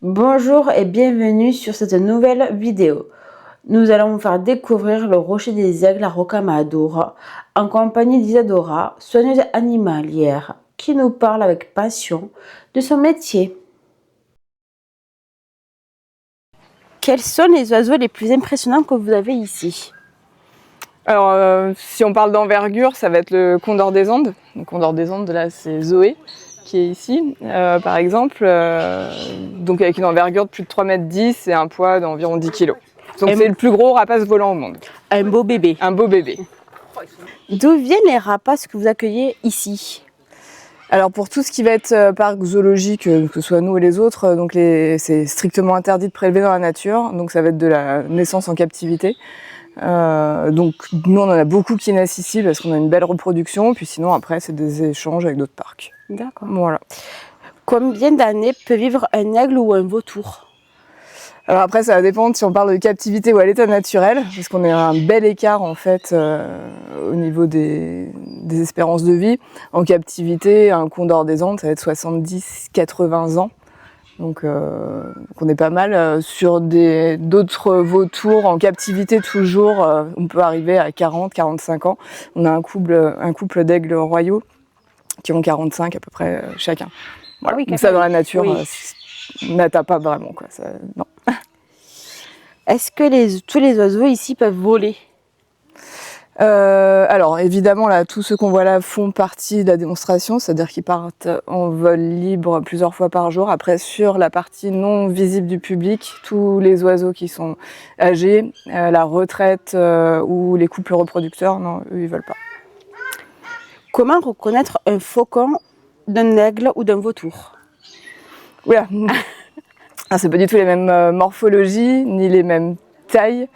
Bonjour et bienvenue sur cette nouvelle vidéo. Nous allons vous faire découvrir le Rocher des Aigles à Rocamadour en compagnie d'Isadora, soigneuse animalière, qui nous parle avec passion de son métier. Quels sont les oiseaux les plus impressionnants que vous avez ici? Alors, si on parle d'envergure, ça va être le condor des Andes. Le condor des Andes, là, c'est Zoé qui est ici, par exemple. Donc avec une envergure de plus de 3,10 m et un poids d'environ 10 kg. Donc c'est le plus gros rapace volant au monde. Un beau bébé. Un beau bébé. D'où viennent les rapaces que vous accueillez ici? Alors pour tout ce qui va être parc zoologique, que ce soit nous et les autres, donc c'est strictement interdit de prélever dans la nature. Donc ça va être de la naissance en captivité. Donc nous on en a beaucoup qui naissent ici parce qu'on a une belle reproduction, puis sinon après c'est des échanges avec d'autres parcs. D'accord. Voilà. Combien d'années peut vivre un aigle ou un vautour? Alors après ça va dépendre si on parle de captivité ou à l'état naturel, parce qu'on a un bel écart en fait au niveau des espérances de vie. En captivité, un condor des Andes ça va être 70-80 ans. Donc on est pas mal. Sur d'autres vautours en captivité toujours, on peut arriver à 40-45 ans. On a un couple d'aigles royaux qui ont 45 à peu près chacun. Voilà. Oui, donc ça dans la nature, oui. n'atteint pas vraiment quoi. Ça, non. Est-ce que tous les oiseaux ici peuvent voler? Alors évidemment là, tous ceux qu'on voit là font partie de la démonstration, c'est-à-dire qu'ils partent en vol libre plusieurs fois par jour. Après sur la partie non visible du public, tous les oiseaux qui sont âgés, la retraite ou les couples reproducteurs, non, eux ils volent pas. Comment reconnaître un faucon d'un aigle ou d'un vautour? Oula. C'est pas du tout les mêmes morphologies ni les mêmes tailles.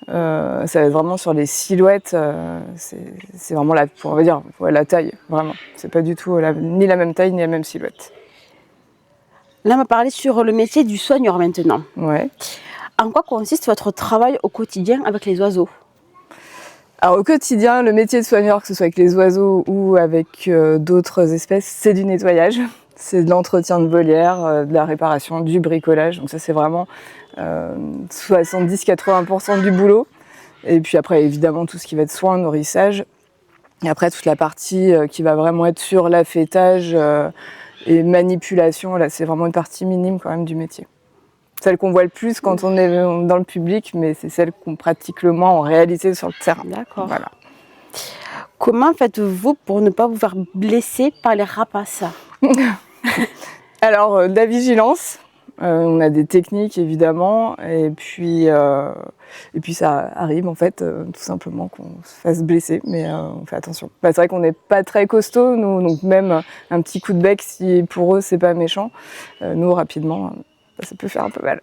Ça va être vraiment sur les silhouettes, c'est vraiment on va dire, la taille, vraiment. C'est pas du tout ni la même taille ni la même silhouette. Là, on va parler sur le métier du soigneur maintenant. Ouais. En quoi consiste votre travail au quotidien avec les oiseaux? Alors au quotidien, le métier de soigneur, que ce soit avec les oiseaux ou avec d'autres espèces, c'est du nettoyage. C'est de l'entretien de volières, de la réparation, du bricolage. Donc ça c'est vraiment 70-80% du boulot. Et puis après évidemment tout ce qui va être soin, nourrissage. Et après toute la partie qui va vraiment être sur l'affêtage et manipulation, là c'est vraiment une partie minime quand même du métier. Celle qu'on voit le plus quand on est dans le public, mais c'est celle qu'on pratique le moins en réalité sur le terrain. D'accord. Voilà. Comment faites-vous pour ne pas vous faire blesser par les rapaces? Alors, de la vigilance, on a des techniques évidemment, et puis ça arrive en fait tout simplement qu'on se fasse blesser, mais on fait attention. C'est vrai qu'on n'est pas très costaud, nous, donc même un petit coup de bec, si pour eux c'est pas méchant, nous rapidement, ça peut faire un peu mal.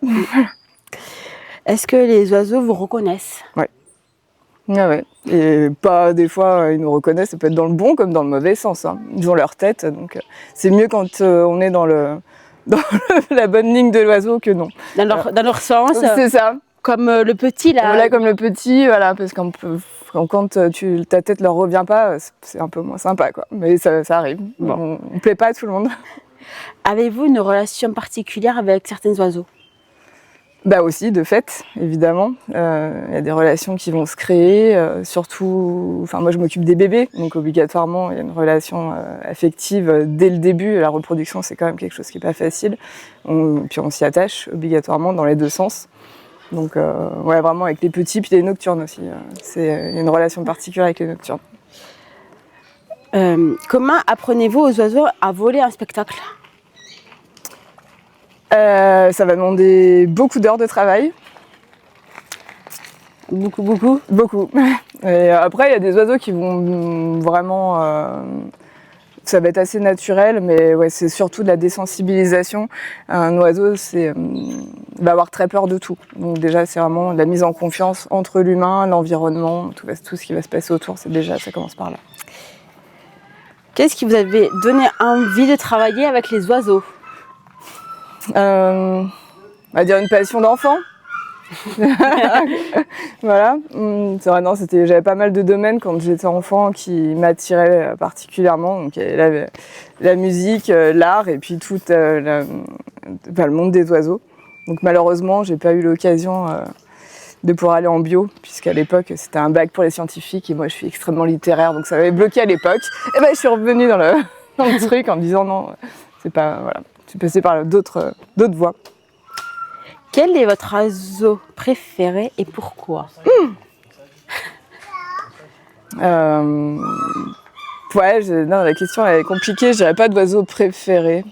Est-ce que les oiseaux vous reconnaissent? Ouais. Ah ouais. Et pas des fois ils nous reconnaissent, ça peut être dans le bon comme dans le mauvais sens. Hein. Ils ont leur tête, donc c'est mieux quand on est dans la bonne ligne de l'oiseau que non. Dans leur sens. C'est ça. Comme le petit là. Voilà, comme le petit, voilà, parce quand ta tête leur revient pas, c'est un peu moins sympa, quoi. Mais ça arrive. Bon. On plaît pas à tout le monde. Avez-vous une relation particulière avec certains oiseaux? Bah aussi, de fait, évidemment. Il y a des relations qui vont se créer, surtout... Enfin, moi, je m'occupe des bébés, donc obligatoirement, il y a une relation affective dès le début. La reproduction, c'est quand même quelque chose qui n'est pas facile. Puis on s'y attache obligatoirement dans les deux sens. Donc, ouais, vraiment avec les petits, puis les nocturnes aussi. Il y a une relation particulière avec les nocturnes. Comment apprenez-vous aux oiseaux à voler un spectacle? Ça va demander beaucoup d'heures de travail. Beaucoup? Beaucoup. Et après, il y a des oiseaux qui vont vraiment... ça va être assez naturel, mais ouais, c'est surtout de la désensibilisation. Un oiseau, va avoir très peur de tout. Donc déjà, c'est vraiment de la mise en confiance entre l'humain, l'environnement, tout ce qui va se passer autour. Ça commence par là. Qu'est-ce qui vous avait donné envie de travailler avec les oiseaux? On va dire une passion d'enfant. Voilà. C'est vrai, non, j'avais pas mal de domaines quand j'étais enfant qui m'attiraient particulièrement. Donc il y avait la musique, l'art et puis toute le monde des oiseaux. Donc malheureusement, j'ai pas eu l'occasion de pouvoir aller en bio, puisqu'à l'époque c'était un bac pour les scientifiques et moi je suis extrêmement littéraire, donc ça m'avait bloqué à l'époque. Et ben je suis revenue dans le truc en me disant non, c'est pas, voilà, je suis passée par d'autres voies. Quel est votre oiseau préféré et pourquoi? Ouais, non, la question elle est compliquée, je dirais pas d'oiseau préféré.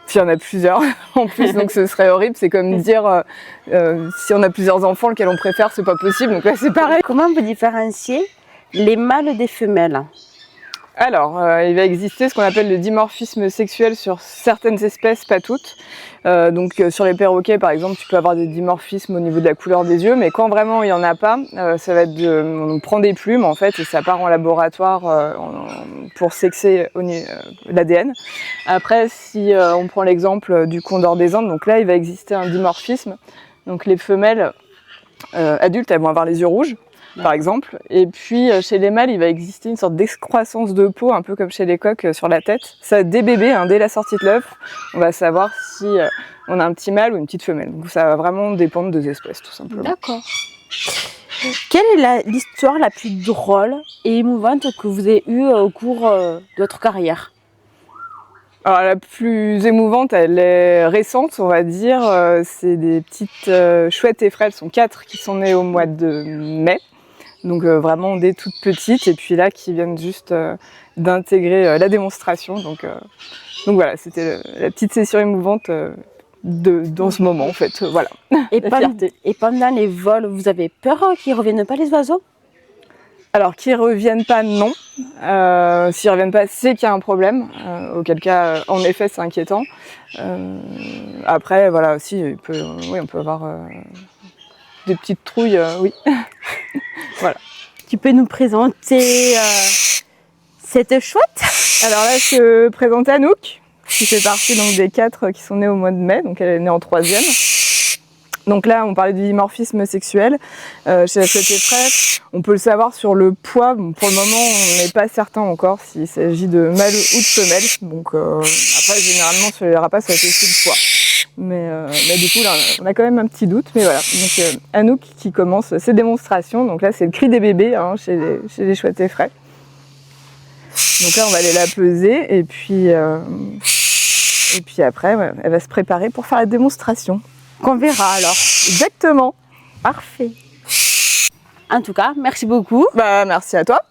Puis il y en a plusieurs en plus, donc ce serait horrible. C'est comme dire si on a plusieurs enfants, lequel on préfère, c'est pas possible. Donc là, c'est pareil. Comment vous différenciez les mâles des femelles? Alors, il va exister ce qu'on appelle le dimorphisme sexuel sur certaines espèces, pas toutes. Donc sur les perroquets, par exemple, tu peux avoir des dimorphismes au niveau de la couleur des yeux, mais quand vraiment il n'y en a pas, ça va être on prend des plumes en fait et ça part en laboratoire pour sexer l'ADN. Après, si on prend l'exemple du condor des Andes, donc là il va exister un dimorphisme. Donc les femelles adultes, elles vont avoir les yeux rouges, par exemple. Et puis chez les mâles, il va exister une sorte d'excroissance de peau, un peu comme chez les coqs sur la tête. Ça, dès bébé, dès la sortie de l'œuf, on va savoir si on a un petit mâle ou une petite femelle. Donc ça va vraiment dépendre des espèces, tout simplement. D'accord. Quelle est l'histoire la plus drôle et émouvante que vous avez eue au cours de votre carrière? Alors la plus émouvante, elle est récente, on va dire. C'est des petites chouettes et frêles, elles sont 4 qui sont nées au mois de mai. Donc vraiment des toutes petites et puis là qui viennent juste d'intégrer la démonstration. Donc voilà, c'était la petite session émouvante dans ce moment en fait. Voilà. Et pendant les vols, vous avez peur qu'ils ne reviennent pas les oiseaux? Alors qu'ils reviennent pas, non. S'ils reviennent pas, c'est qu'il y a un problème. Auquel cas, en effet, c'est inquiétant. Après, voilà, aussi, on peut avoir des petites trouilles, oui. Voilà. Tu peux nous présenter cette chouette? Alors là, je présente Anouk, qui fait partie donc, des 4 qui sont nés au mois de mai, donc elle est née en 3e. Donc là, on parlait du dimorphisme sexuel. Chez la chouette effraie, on peut le savoir sur le poids. Bon, pour le moment, on n'est pas certain encore s'il s'agit de mâle ou de femelle. Donc après, généralement, sur les rapaces, ça va être aussi le poids. Mais du coup, là, on a quand même un petit doute. Mais voilà. Donc Anouk qui commence ses démonstrations. Donc là, c'est le cri des bébés chez les chouettes effraie. Donc là, on va aller la peser. Et puis après, ouais, elle va se préparer pour faire la démonstration. Qu'on verra alors. Exactement. Parfait. En tout cas, merci beaucoup. Merci à toi.